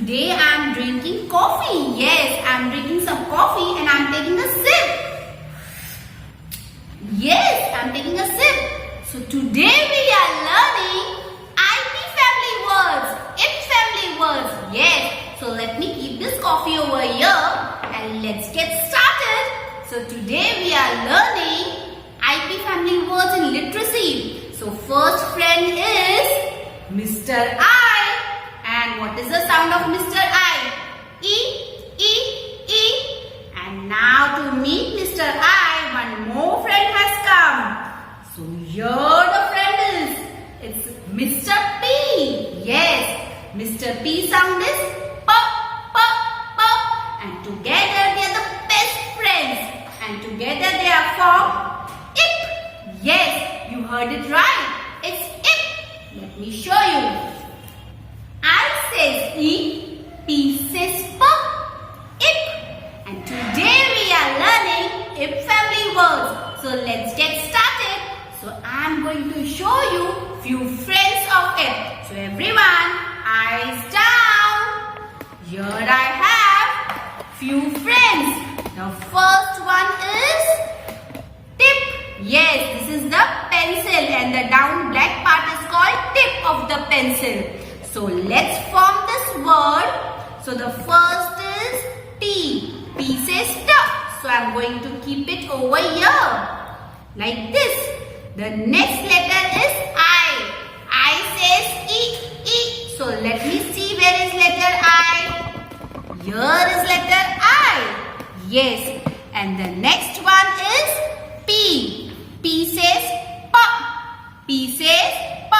Today I am drinking coffee. Yes, I am drinking some coffee and I am taking a sip. Yes, I am taking a sip. So today we are learning IP family words, IP family words. Yes, so let me keep this coffee over here and let's get started. So today we are learning IP family words in literacy. So first friend is Mr. I. And what is the sound of Mr. I? E, E, E. And now to meet Mr. I, one more friend has come. So here the friend is. It's Mr. P. Yes, Mr. P sound is P, P, P. And together they are the best friends. And together they are formed IP. Yes, you heard it right. It's IP. Let me show you. I says E, P says P, IP. And today we are learning IP family words. So let's get started. So I am going to show you few friends of IP. So everyone, eyes down. Here I have few friends. The first one is tip. Yes, this is the pencil and the down black part is called tip of the pencil. So let's form this word. So the first is T. P says stop. So I'm going to keep it over here. Like this. The next letter is I. I says E. E. So let me see where is letter I. Here is letter I. Yes. And the next one is P. P says P. P says P.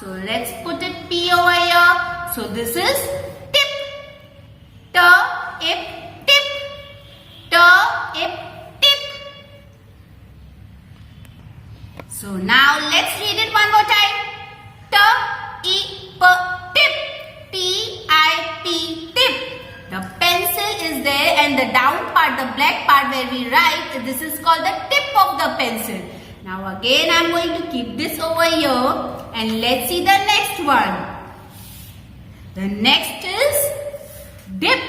So let's put it P over here. So this is tip. T, ip, tip. T, ip, tip. So now let's read it one more time. T, I, P, tip. T, I, P, tip. The pencil is there and the down part, the black part where we write, this is called the tip of the pencil. Now again I am going to keep this over here. And let's see the next one. The next is dip.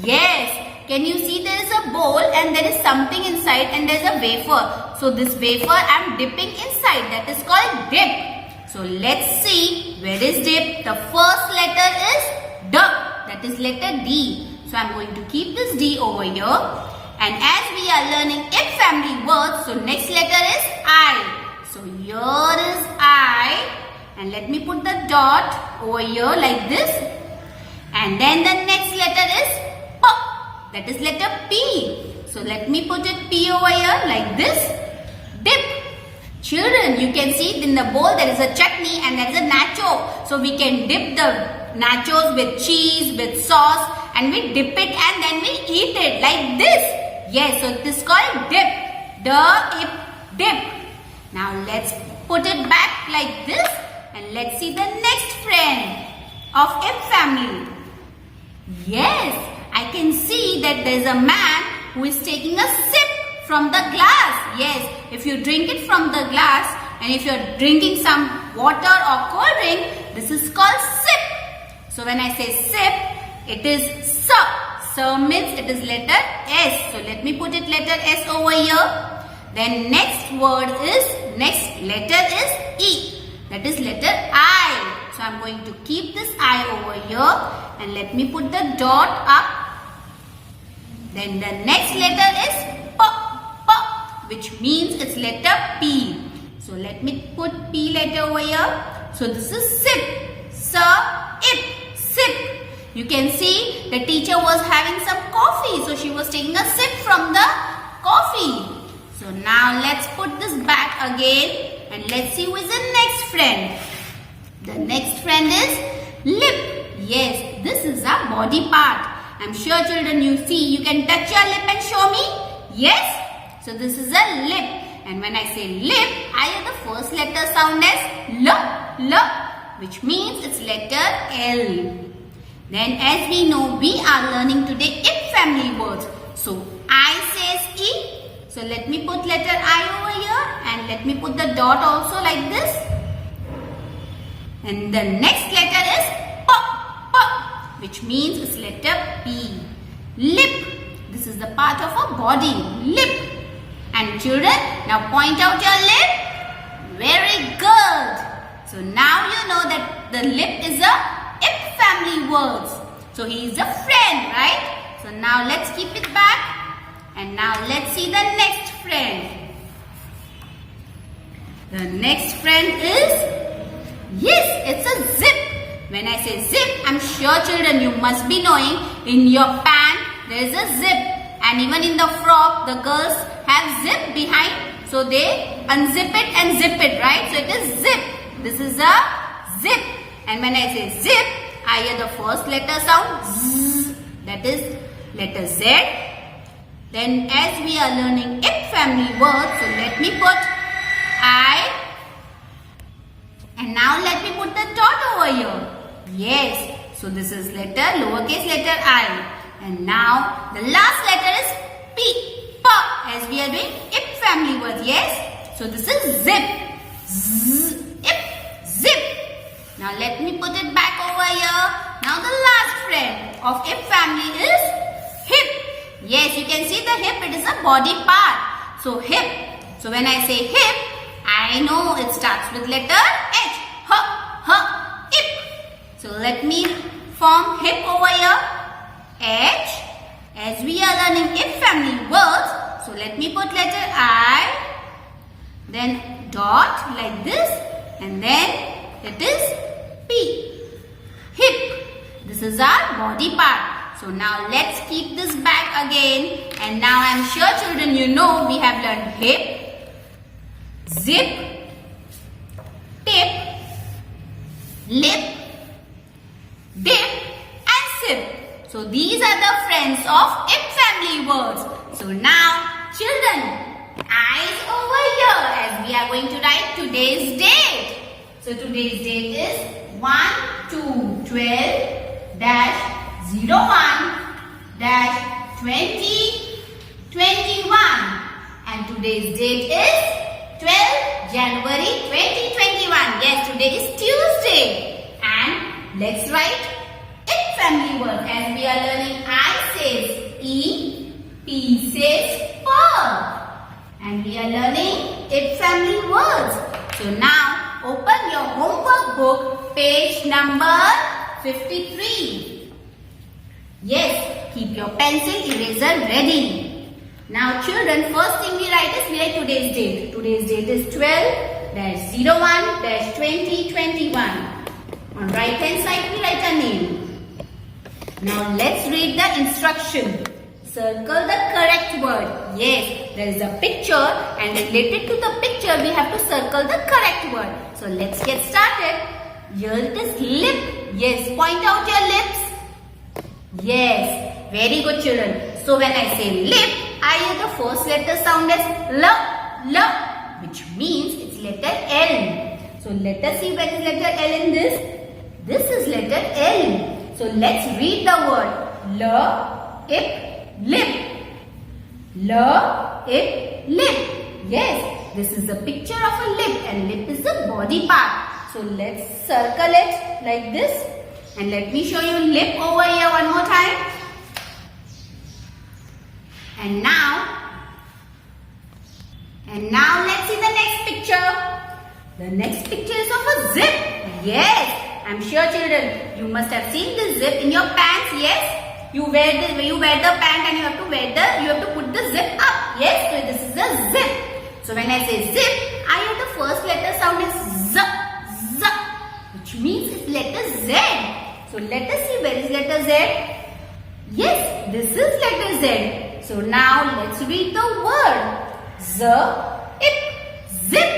Yes. Can you see there is a bowl and there is something inside and there is a wafer. So this wafer I am dipping inside. That is called dip. So let's see where is dip. The first letter is D. That is letter D. So I am going to keep this D over here. And as we are learning IP family words, so next letter is I. So here is I. And let me put the dot over here like this. And then the next letter is P. That is letter P. So let me put it P over here like this. Dip. Children, you can see in the bowl there is a chutney and there is a nacho. So we can dip the nachos with cheese, with sauce. And we dip it and then we eat it like this. Yes, so this is called dip. Dip. Now let's put it back like this. And let's see the next friend of IP family. Yes, I can see that there is a man who is taking a sip from the glass. Yes, if you drink it from the glass and if you are drinking some water or cold drink, this is called sip. So when I say sip, it is S. So means it is letter S. So let me put it letter S over here. Then next letter is E. That is letter I. So I am going to keep this I over here and let me put the dot up. Then the next letter is P, which means it's letter P. So let me put P letter over here. So this is sip. Ip, sip. You can see the teacher was having some coffee. So she was taking a sip from the coffee. So now let's put this back again. And let's see who is the next friend. The next friend is lip. Yes, this is a body part. I'm sure children you see, you can touch your lip and show me. Yes. So this is a lip. And when I say lip, I have the first letter sound as L, which means it's letter L. Then as we know, we are learning today IP family words. So I says E. So let me put letter I over here and let me put the dot also like this. And the next letter is P. which means it's letter P. Lip. This is the part of our body. Lip. And children, now point out your lip. Very good. So now you know that the lip is a ip family words. So he is a friend, right? So now let's keep it back. And now let's see the next friend. The next friend is, yes, it's a zip. When I say zip, I'm sure children you must be knowing in your pant there is a zip. And even in the frock, the girls have zip behind. So they unzip it and zip it, right? So it is zip. This is a zip. And when I say zip, I hear the first letter sound Z. That is letter Z. Then as we are learning ip family words, so let me put I. And now let me put the dot over here. Yes. So this is letter, lowercase letter I. And now the last letter is P. P. As we are doing ip family words. Yes. So this is zip. Z. Ip. Zip. Now let me put it back over here. Now the last friend of ip family is hip. Yes, you can see the hip. It is a body part. So hip. So when I say hip, I know it starts with letter H. Hip. So let me form hip over here. H. As we are learning ip family words, so let me put letter I. Then dot like this. And then it is P. Hip. This is our body part. So now let's keep this back again. And now I'm sure children you know we have learned hip, zip, tip, lip, dip and sip. So these are the friends of ip family words. So now children, eyes over here as we are going to write today's date. So today's date is 1/2/01-2021 and today's date is 12 January 2021. Yes, today is Tuesday. And let's write ip family words. As we are learning, I says E, P says pearl. And we are learning ip family words. So now open your homework book, page number 53. Yes, keep your pencil eraser ready. Now children, first thing we write is we write today's date. Today's date is 12-01-2021. On right hand side we write a name. Now let's read the instruction. Circle the correct word. Yes, there is a picture and related to the picture we have to circle the correct word. So let's get started. Here it is lip. Yes, point out your lips. Yes, very good children. So when I say lip, I hear the first letter sound as L, which means it's letter L. So let us see where is letter L in this. This is letter L. So let's read the word L, ip, lip. L, ip, lip. Yes, this is the picture of a lip and lip is the body part. So let's circle it like this. And let me show you lip over here one more time. And now let's see the next picture. The next picture is of a zip. Yes, I'm sure children, you must have seen this zip in your pants. Yes, you wear the pant and you have to put the zip up. Yes, so this is a zip. So when I say zip, I hear the first letter sound is Z, which means it's letter Z. So let us see where is letter Z. Yes, this is letter Z. So now let's read the word Z, ip, zip.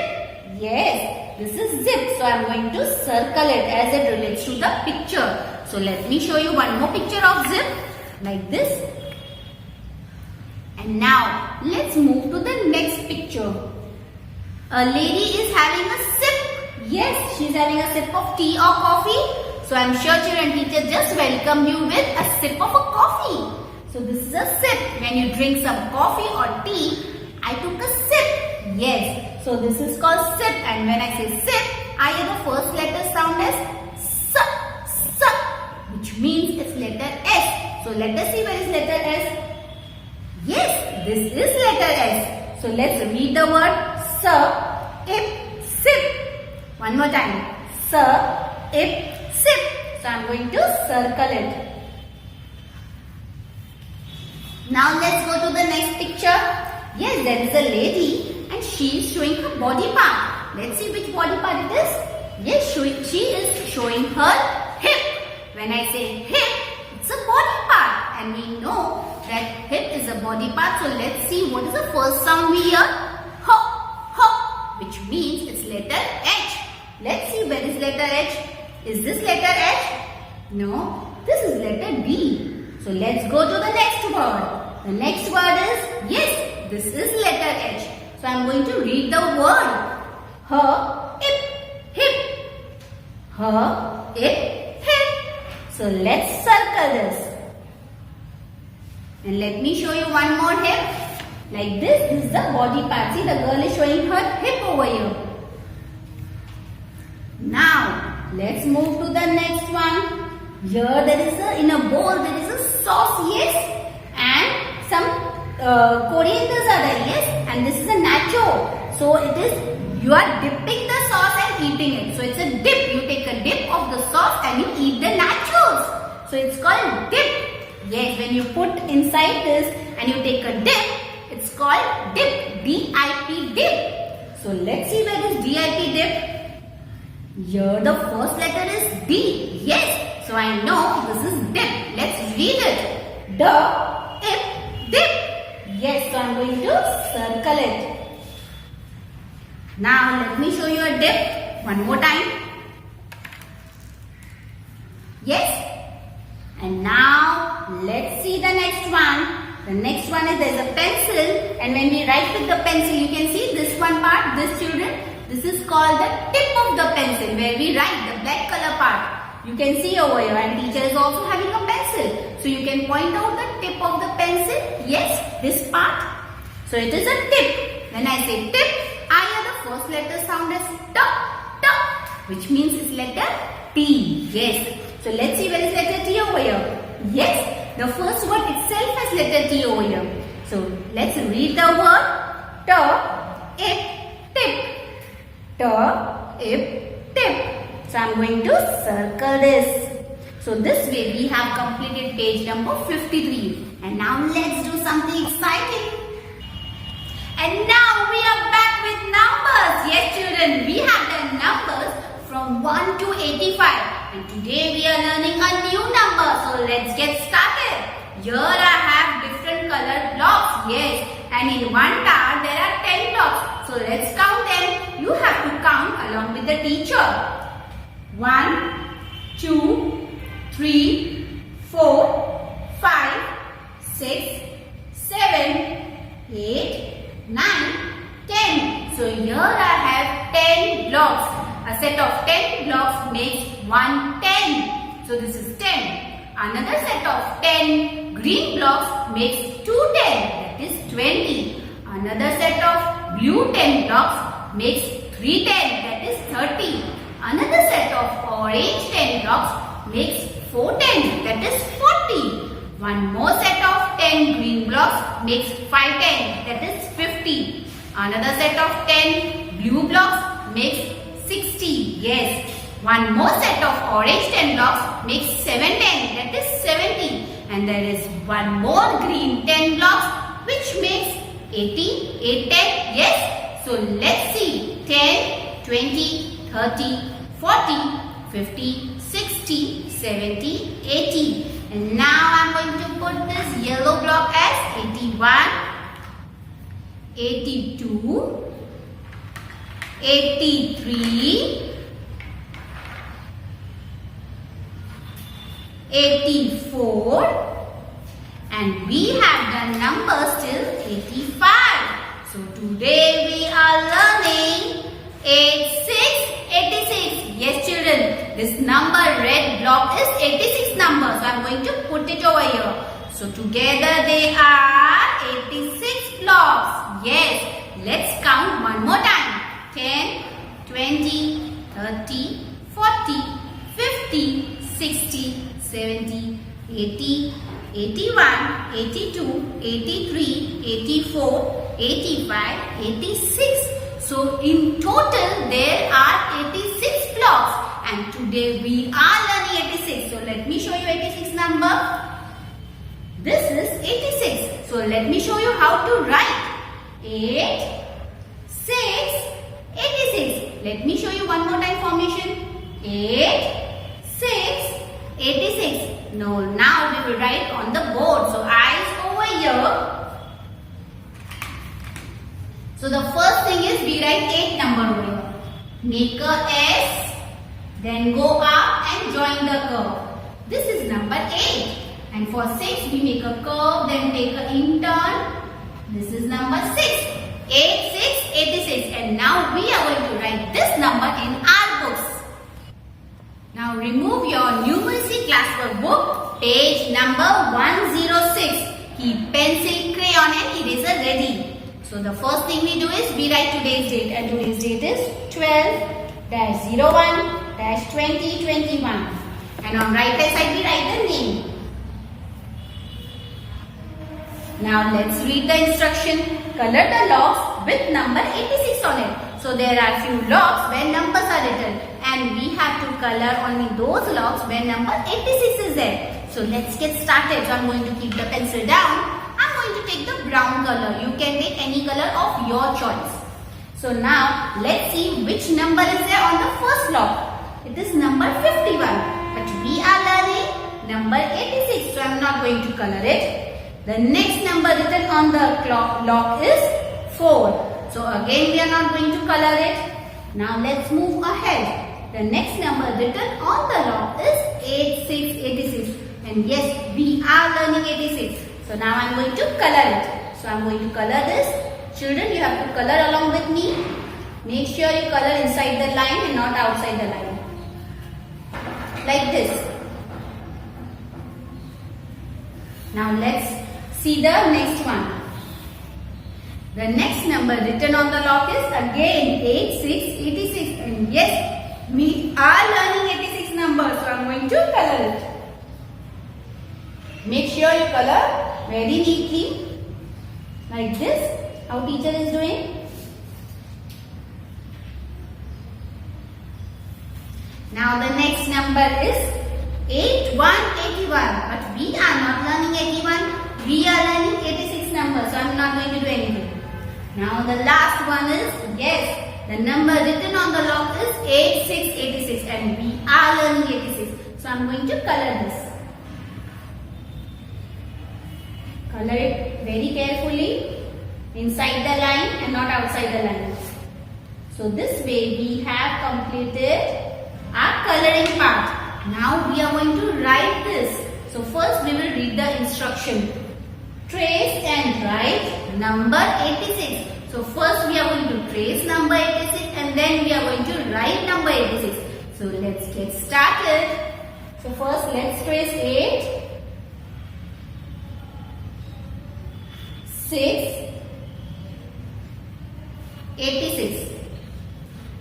Yes, this is zip. So I am going to circle it as it relates to the picture. So let me show you one more picture of zip like this. And now let's move to the next picture. A lady is having a sip. Yes, she is having a sip of tea or coffee. So I am sure children, teacher just welcomed you with a sip of a coffee. So this is a sip. When you drink some coffee or tea, I took a sip. Yes. So this is called sip. And when I say sip, I hear the first letter sound as S, which means it's letter S. So let us see where is letter S. Yes, this is letter S. So let's read the word sir, ip, sip. One more time. Sir, ip, sip. So I am going to circle it. Now let's go to the next picture. Yes, there is a lady and she is showing her body part. Let's see which body part it is. Yes, she is showing her hip. When I say hip, it's a body part and we know that hip is a body part. So let's see what is the first sound we hear. Ho, ho, which means it's letter H. Let's see where is letter H. Is this letter H? No, this is letter B. So let's go to the next word. The next word is, yes, this is letter H. So I'm going to read the word. Her, hip, hip. Her, hip, hip. So let's circle this. And let me show you one more hip. Like this is the body part. See, the girl is showing her hip over here. Now, let's move to the next one. Here there is in a bowl there is a sauce, yes, and some corianders are there, yes, and this is a nacho. So it is, you are dipping the sauce and eating it. So it's a dip. You take a dip of the sauce and you eat the nachos. So it's called dip. Yes, when you put inside this and you take a dip, it's called dip. D-I-P, dip. So let's see where is D-I-P, dip. Here the first letter is D. Yes. So I know this is dip. Let's read it. Dip. Yes, so I'm going to circle it. Now let me show you a dip one more time. Yes. And now let's see the next one. The next one is there's a pencil, and when we write with the pencil, you can see this one part, this children, this is called the tip of the pencil where we write the black color part. You can see over here, and teacher is also having a pencil. So you can point out the tip of the pencil. Yes, this part. So it is a tip. When I say tip, I hear the first letter sound as T, which means it's letter T. Yes. So let's see where is letter T over here. Yes, the first word itself has letter T over here. So let's read the word T, ip, tip. T, ip, tip. So I am going to circle this. So this way we have completed page number 53. And now let's do something exciting. And now we are back with numbers. Yes children, we have done numbers from 1 to 85. And today we are learning a new number. So let's get started. Here I have different colored blocks. Yes. And in one tower there are 10 blocks. So let's count them. You have to count along with the teacher. 1, 2, 3, 4, 5, 6, 7, 8, 9, 10. So here I have 10 blocks. A set of 10 blocks makes 1 10. So this is 10. Another set of 10 green blocks makes 2 10. That is 20. Another set of blue 10 blocks makes 3 10. That is 30. Another set of orange 10 blocks makes 4 10. That is 40. One more set of 10 green blocks makes 5 10. That is 50. Another set of 10 blue blocks makes 60. Yes. One more set of orange 10 blocks makes 7 10. That is 70. And there is one more green 10 blocks which makes 80, 8 10. Yes. So let's see. 10, 20, 30, 40, 50, 60, 70, 80. And now I am going to put this yellow block as 81, 82, 83, 84, and we have done numbers till 85. So today we are learning 86, 86. Yes children, this number red block is 86 number. So I am going to put it over here. So together they are 86 blocks. Yes, let's count one more time. 10, 20, 30, 40, 50, 60, 70, 80, 81, 82, 83, 84, 85, 86. So in total there are 86 blocks, and today we are learning 86. So let me show you 86 number. This is 86. So let me show you how to write 8, 6, 86. Let me show you one more time formation. 8, 6, 86. Now we will write on the board. So eyes over here. So the first thing is we write 8 number over here. Make a S, then go up and join the curve. This is number 8. And for 6 we make a curve, then take a in-turn. This is number 6. 8, 6, 86. And now we are going to write this number in our books. Now remove your numeracy classwork book, page number 106. Keep pencil, crayon and eraser ready. So the first thing we do is we write today's date, and today's date is 12-01-2021. And on right hand side we write the name. Now let's read the instruction. Color the locks with number 86 on it. So there are few locks where numbers are written, and we have to color only those locks where number 86 is there. So let's get started. So I'm going to keep the pencil down. I'm going to take the brown color. You can take any color of your choice. So now let's see which number is there on the first lock. It is number 51. But we are learning number 86. So I'm not going to color it. The next number written on the lock is 4. So again we are not going to color it. Now let's move ahead. The next number written on the lock is 86. And yes, we are learning 86. So now I am going to color it. So I am going to color this. Children, you have to color along with me. Make sure you color inside the line and not outside the line. Like this. Now let's see the next one. The next number written on the lock is again 86. And yes, we are learning 86 number. So I am going to color it. Make sure you color very neatly, like this, how teacher is doing. Now the next number is 81. But we are not learning 81. We are learning 86 number. So I am not going to do anything. Now the last one is, yes, the number written on the lock is 86. And we are learning 86. So I am going to color this. Color it very carefully inside the line and not outside the line. So this way we have completed our coloring part. Now we are going to write this. So first we will read the instruction. Trace and write number 86. So first we are going to trace number 86 and then we are going to write number 86. So let's get started. So first let's trace 8. 6, 86,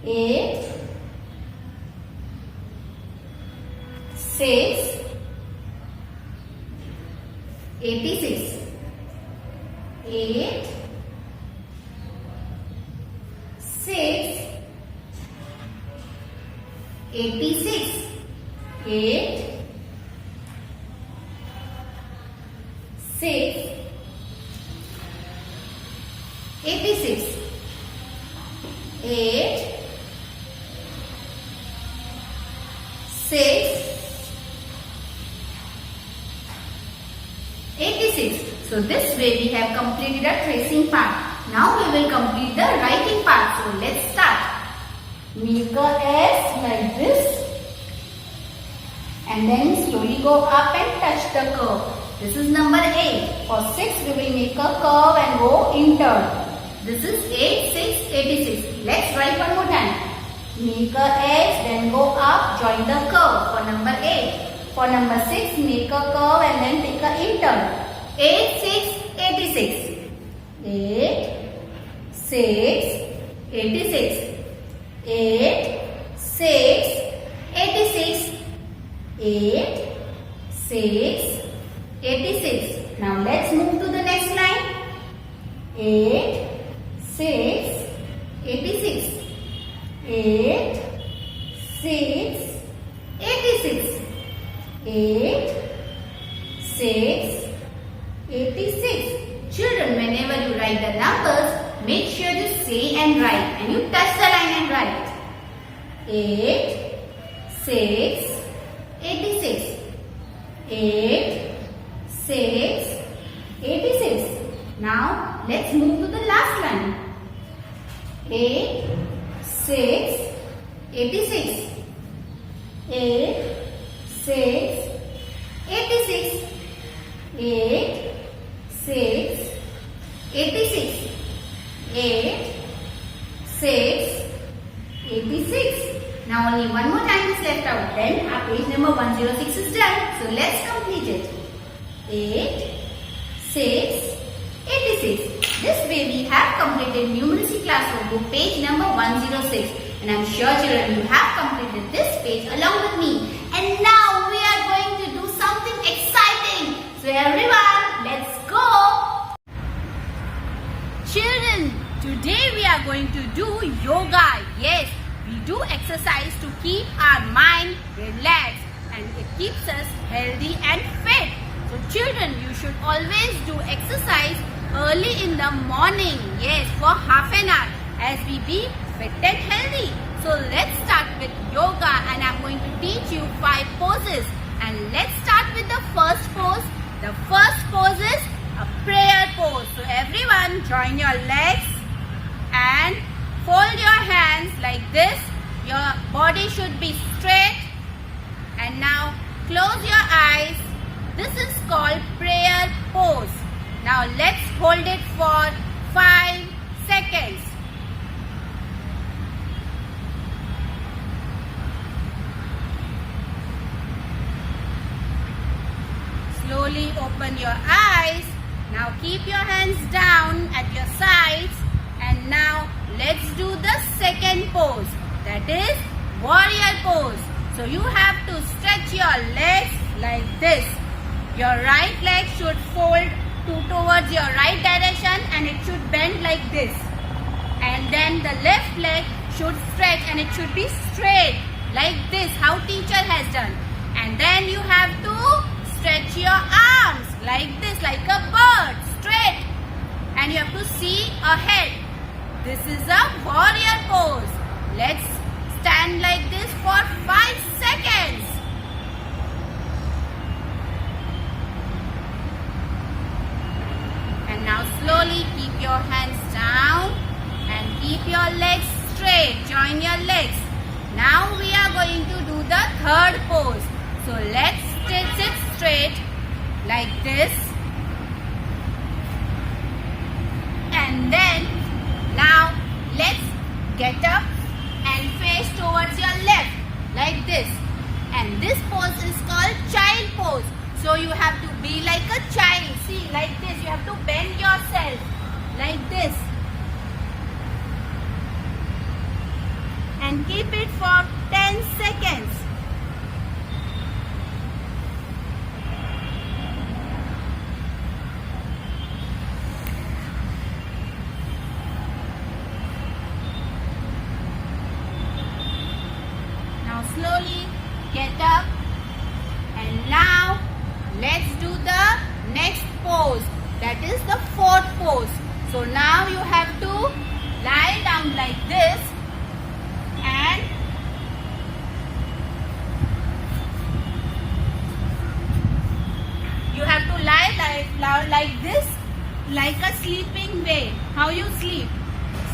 8, 6, 86, 8, 6, 86, 8, 6, 86, 8, 6, 86. So this way we have completed our tracing part. Now we will complete the writing part. So let's start. Make a S like this and then slowly go up and touch the curve. This is number 8. For 6 we will make a curve and go in turn. This is 8, 6, 86. Let's write one more time. Make a S, then go up, join the curve for number 8. For number 6, make a curve and then take a in-turn. 8, 6, 86. 8, 6, 86. 8, 6, 86. 8, 6, 86. Now let's move to the next line. 8, 6, 86. 8, 6, 86. 8, 6, 86. Children, whenever you write the numbers, make sure you say and write, and you touch the line and write. 8, 6, 86. 8, 6, 86. Now let's move to the last line. 8, 6, 86. 8, 6, 86. 8, 6, 86. 8, 6, 86. Now only one more time is left out. Then our page number 106 is done. So let's complete it. 8, 6, 86. This way we have completed numeracy classroom book page number 106. And I'm sure children you have completed this page along with me. And now we are going to do something exciting. So everyone, let's go. Children, today we are going to do yoga. Yes, we do exercise to keep our mind relaxed and it keeps us healthy and fit. So children, you should always do exercise early in the morning. Yes, for half an hour as we be fit and healthy. So let's start with yoga and I'm going to teach you 5 poses. And let's start with the first pose. The first pose is a prayer pose. So everyone join your legs and fold your hands like this. Your body should be straight. And now close your eyes. This is called prayer pose. Now let's hold it for 5 seconds. Slowly open your eyes. Now keep your hands down at your sides. And now let's do the second pose. That is warrior pose. So you have to stretch your legs like this. Your right leg should fold towards your right direction and it should bend like this. And then the left leg should stretch and it should be straight like this, how teacher has done. And then you have to stretch your arms like this, like a bird, straight. And you have to see ahead. This is a warrior pose. Let's stand like this for 5 seconds. And now slowly keep your hands down and keep your legs straight. Join your legs. Now we are going to do the third pose. So let's sit straight like this. And then now let's get up and face towards your left like this. And this pose is called child pose. So you have to be like a child. See, like this. You have to bend yourself like this. And keep it for 10 seconds. Now slowly get up. And now let's do the next pose. That is the fourth pose. So now you have to lie down like this. And you have to lie like this, like a sleeping way. How you sleep?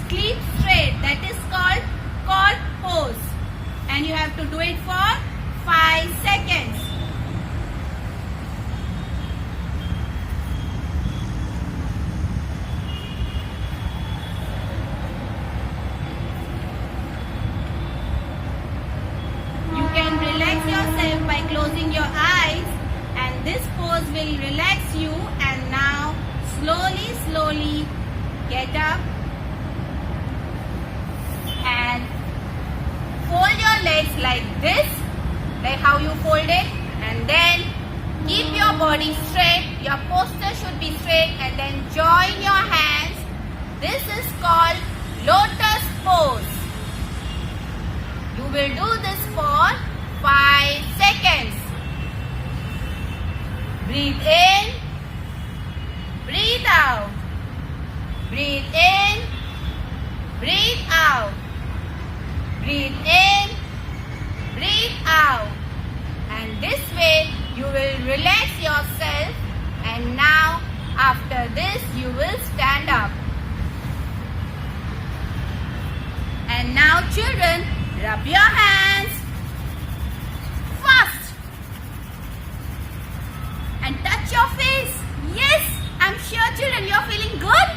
Sleep straight. That is called cot pose. And you have to do it for 5 seconds. Yourself by closing your eyes, and this pose will relax you. And now slowly get up and fold your legs like this, like how you fold it, and then Keep your body straight, your posture should be straight, and then join your hands. This is called lotus pose. You will do this for 5 seconds. Breathe in, breathe out. Breathe in, breathe out. Breathe in, breathe out. And this way you will relax yourself, and now after this you will stand up. And now children, rub your hands fast and touch your face. Yes, I'm sure children you are feeling good.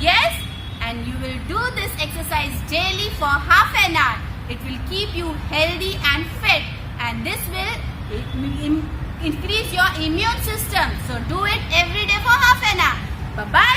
Yes, and you will do this exercise daily for half an hour. It will keep you healthy and fit, and this will increase your immune system. So do it every day for half an hour. Bye-bye.